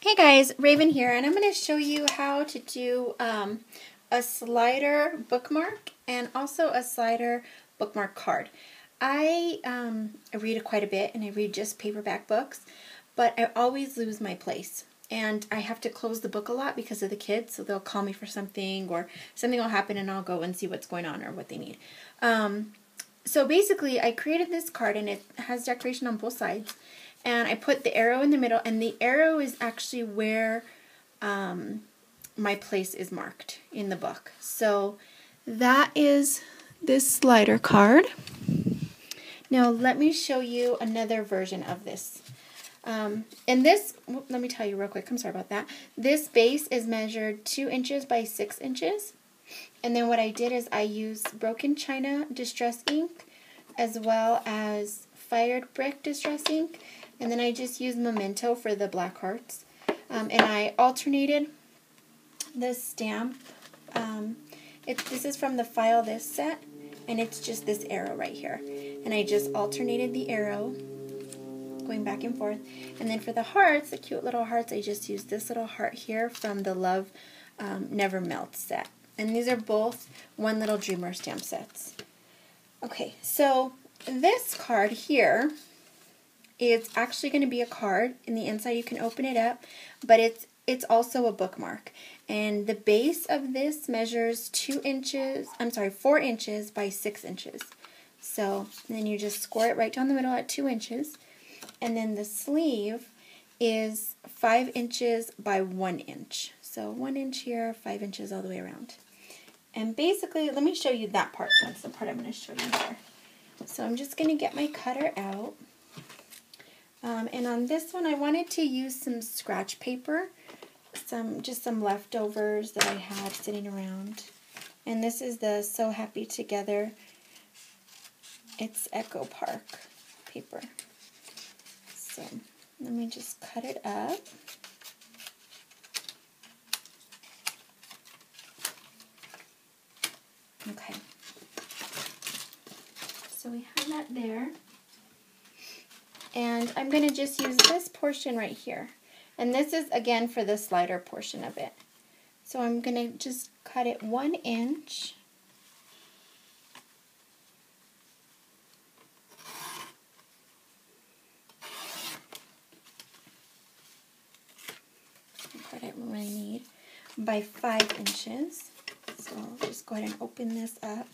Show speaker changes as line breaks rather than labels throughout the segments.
Hey guys, Raven here, and I'm going to show you how to do a slider bookmark and also a slider bookmark card. I read quite a bit, and I read just paperback books, but I always lose my place. And I have to close the book a lot because of the kids, so they'll call me for something, or something will happen and I'll go and see what's going on or what they need. So basically, I created this card, and it has decoration on both sides. And I put the arrow in the middle, and the arrow is actually where my place is marked in the book. So that is this slider card. Now let me show you another version of this. And this, let me tell you real quick, I'm sorry about that. This base is measured 2 inches by 6 inches. And then what I did is I used broken china distress ink as well as fired brick distress ink. And then I just used Memento for the black hearts. And I alternated the stamp. This is from the File This set, and it's just this arrow right here. And I just alternated the arrow, going back and forth. And then for the hearts, the cute little hearts, I just used this little heart here from the Love Never Melts set. And these are both One Little Dreamer stamp sets. Okay, so this card here, it's actually going to be a card. In the inside you can open it up, but it's also a bookmark. And the base of this measures 4 inches by 6 inches. So then you just score it right down the middle at 2 inches. And then the sleeve is 5 inches by 1 inch. So 1 inch here, 5 inches all the way around. And basically, let me show you that part. That's the part I'm going to show you here. So I'm just going to get my cutter out. And on this one, I wanted to use some scratch paper, just some leftovers that I had sitting around. And this is the So Happy Together. It's Echo Park paper. So let me just cut it up. Okay. So we have that there. And I'm going to just use this portion right here. And this is, again, for the slider portion of it. So I'm going to just cut it 1 inch. Cut it what I need by 5 inches. So I'll just go ahead and open this up.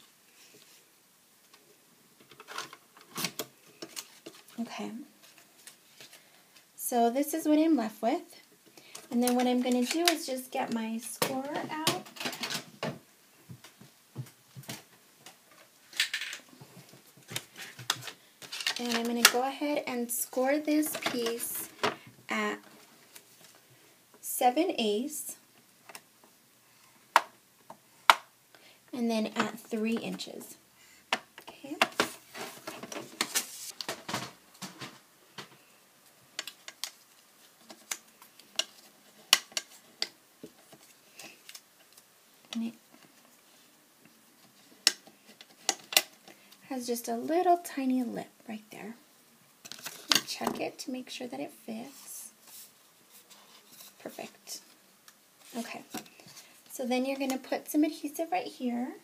Okay, so this is what I'm left with. And then what I'm going to do is just get my scorer out. And I'm going to go ahead and score this piece at 7/8 and then at 3 inches. Okay. And it has just a little tiny lip right there. Check it to make sure that it fits. Perfect. Okay. So then you're going to put some adhesive right here.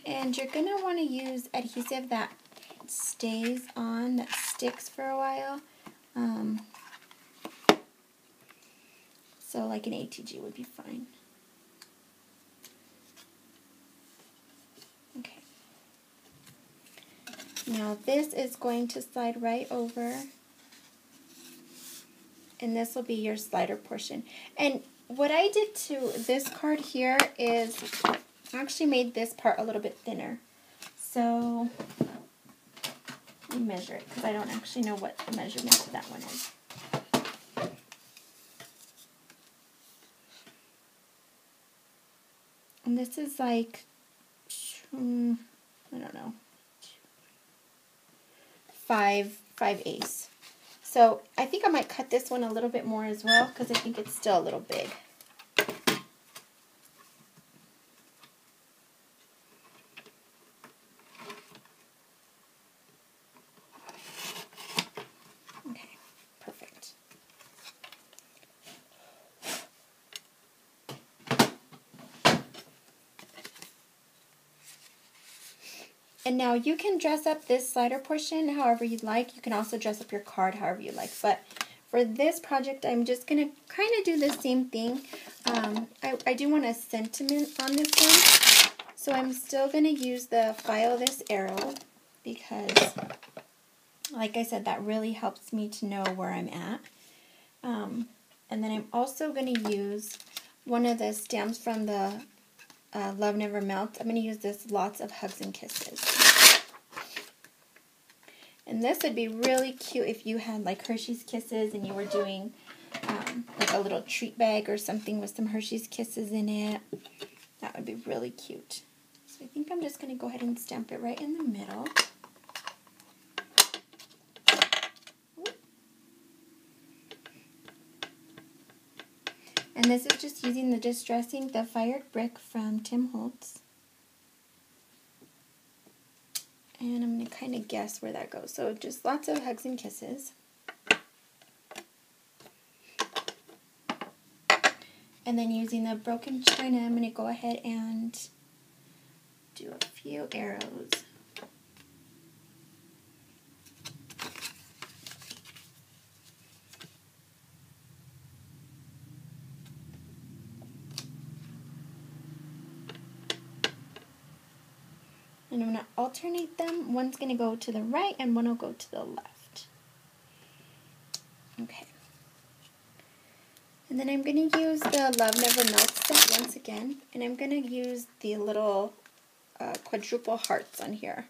And you're going to want to use adhesive that stays on, that sticks for a while. So like an ATG would be fine. Okay. Now this is going to slide right over, and this will be your slider portion. And what I did to this card here is I actually made this part a little bit thinner. So let me measure it because I don't actually know what the measurement of that one is. And this is like, I don't know, 5/8. So I think I might cut this one a little bit more as well because I think it's still a little big. And now you can dress up this slider portion however you'd like. You can also dress up your card however you like. But for this project, I'm just going to kind of do the same thing. I do want a sentiment on this one. So I'm still going to use the File This Arrow because, like I said, that really helps me to know where I'm at. And then I'm also going to use one of the stamps from the Love Never Melts. I'm going to use this Lots of Hugs and Kisses. And this would be really cute if you had like Hershey's Kisses and you were doing like a little treat bag or something with some Hershey's Kisses in it. That would be really cute. So I think I'm just going to go ahead and stamp it right in the middle. And this is just using the Distressing the Fired Brick from Tim Holtz. And I'm going to kind of guess where that goes. So just lots of hugs and kisses. And then using the Broken China, I'm going to go ahead and do a few arrows. And I'm going to alternate them. One's going to go to the right and one will go to the left. Okay. And then I'm going to use the Love Never Melts set once again. And I'm going to use the little quadruple hearts on here.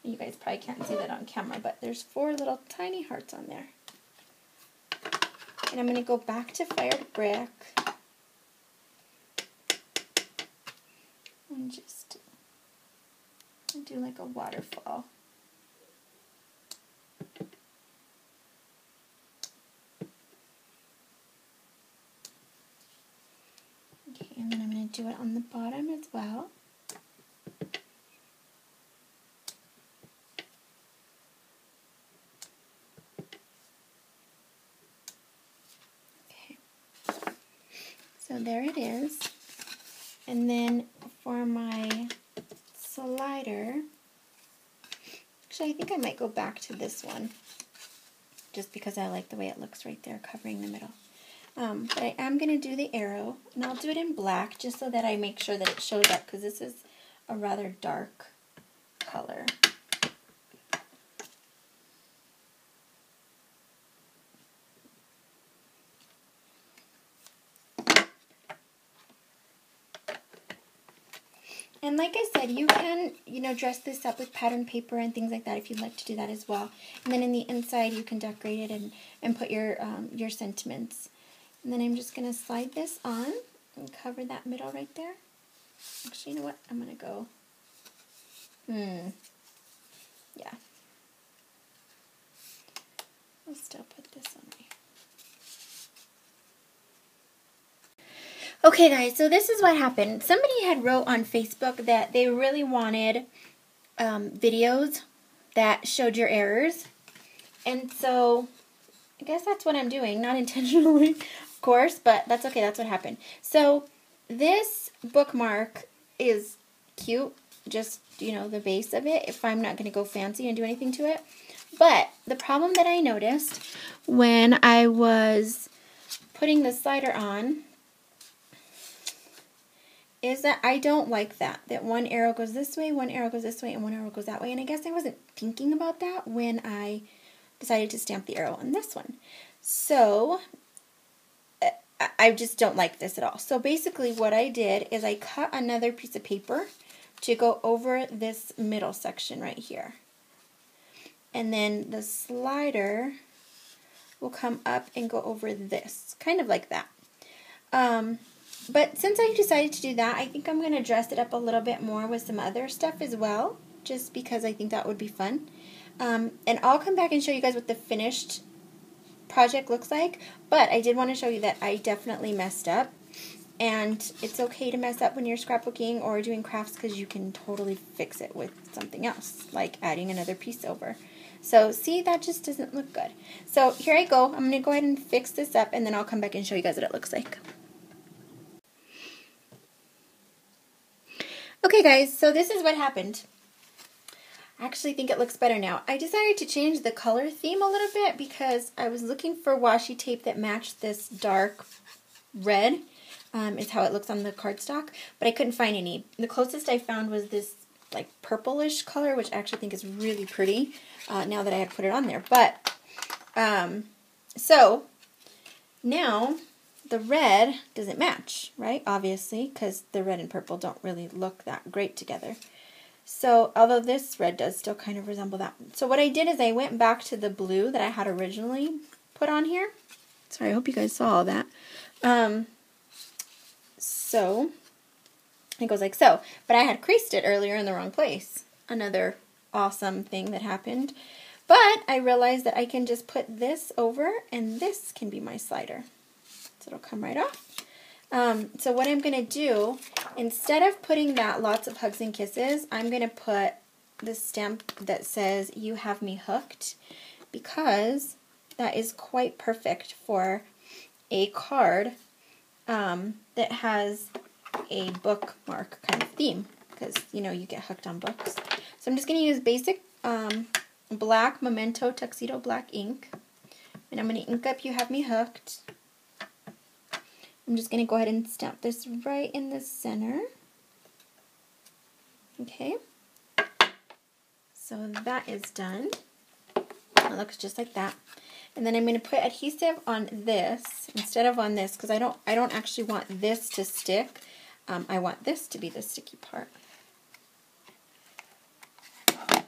You guys probably can't see that on camera, but there's 4 little tiny hearts on there. And I'm going to go back to Fired Brick. And just do like a waterfall. Okay, and then I'm going to do it on the bottom as well. Okay, so there it is. And then for my slider, actually I think I might go back to this one just because I like the way it looks right there covering the middle. But I am going to do the arrow, and I'll do it in black just so that I make sure that it shows up because this is a rather dark color. And like I said, you can, dress this up with pattern paper and things like that if you'd like to do that as well. And then in the inside, you can decorate it and put your sentiments. And then I'm just going to slide this on and cover that middle right there. Actually, you know what? I'm going to go, yeah. I'll still put this on right. Okay guys, so this is what happened. Somebody had wrote on Facebook that they really wanted videos that showed your errors. And so I guess that's what I'm doing. Not intentionally, of course, but that's okay. That's what happened. So this bookmark is cute. Just, the base of it, if I'm not going to go fancy and do anything to it. But the problem that I noticed when I was putting the slider on is that I don't like that one arrow goes this way, one arrow goes this way, and one arrow goes that way. And I guess I wasn't thinking about that when I decided to stamp the arrow on this one. So I just don't like this at all. So basically what I did is I cut another piece of paper to go over this middle section right here. And then the slider will come up and go over this, kind of like that. But since I decided to do that, I think I'm going to dress it up a little bit more with some other stuff as well, just because I think that would be fun. And I'll come back and show you guys what the finished project looks like, but I did want to show you that I definitely messed up. And it's okay to mess up when you're scrapbooking or doing crafts because you can totally fix it with something else, like adding another piece over. So see, that just doesn't look good. So here I go. I'm going to go ahead and fix this up, and then I'll come back and show you guys what it looks like. Okay guys, so this is what happened. I actually think it looks better now. I decided to change the color theme a little bit because I was looking for washi tape that matched this dark red, is how it looks on the cardstock, but I couldn't find any. The closest I found was this like purplish color, which I actually think is really pretty now that I had put it on there. But, so now the red doesn't match, right? Obviously, because the red and purple don't really look that great together. So, although this red does still kind of resemble that. So what I did is I went back to the blue that I had originally put on here. Sorry, I hope you guys saw all that. So, it goes like so. But I had creased it earlier in the wrong place. Another awesome thing that happened. But I realized that I can just put this over and this can be my slider. So it'll come right off. So what I'm going to do, instead of putting that lots of hugs and kisses, I'm going to put the stamp that says you have me hooked, because that is quite perfect for a card that has a bookmark kind of theme, because you know you get hooked on books. So I'm just going to use basic black Memento Tuxedo black ink, and I'm going to ink up you have me hooked. I'm just going to go ahead and stamp this right in the center. Okay, so that is done. It looks just like that. And then I'm going to put adhesive on this instead of on this, because I don't actually want this to stick. I want this to be the sticky part. So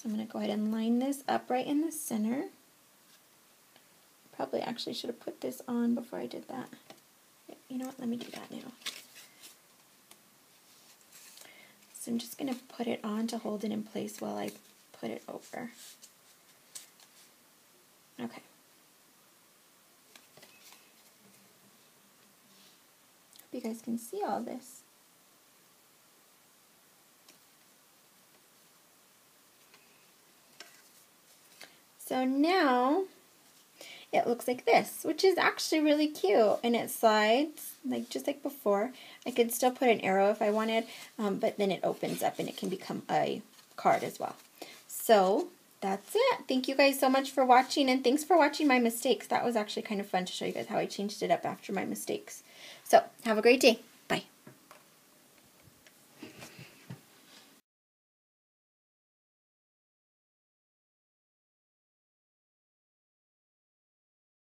I'm going to go ahead and line this up right in the center. Probably actually should have put this on before I did that. You know what, let me do that now. So I'm just going to put it on to hold it in place while I put it over. Okay. Hope you guys can see all this. So now it looks like this, which is actually really cute, and it slides like just like before. I could still put an arrow if I wanted, but then it opens up and it can become a card as well. So that's it. Thank you guys so much for watching, and thanks for watching my mistakes. That was actually kind of fun to show you guys how I changed it up after my mistakes. So have a great day.